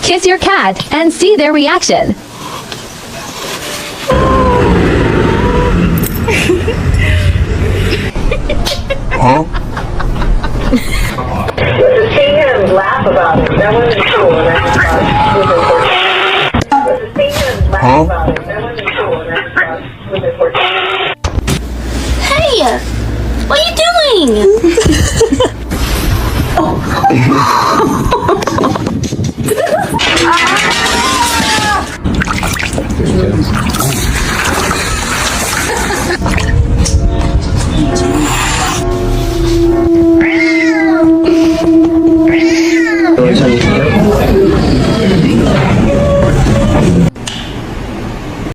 Kiss your cat and see their reaction. Huh? To see him laugh about it, that wasn't cool. And that was important. To see him laugh about it, that wasn't cool. And that was important. Hey! What are you doing?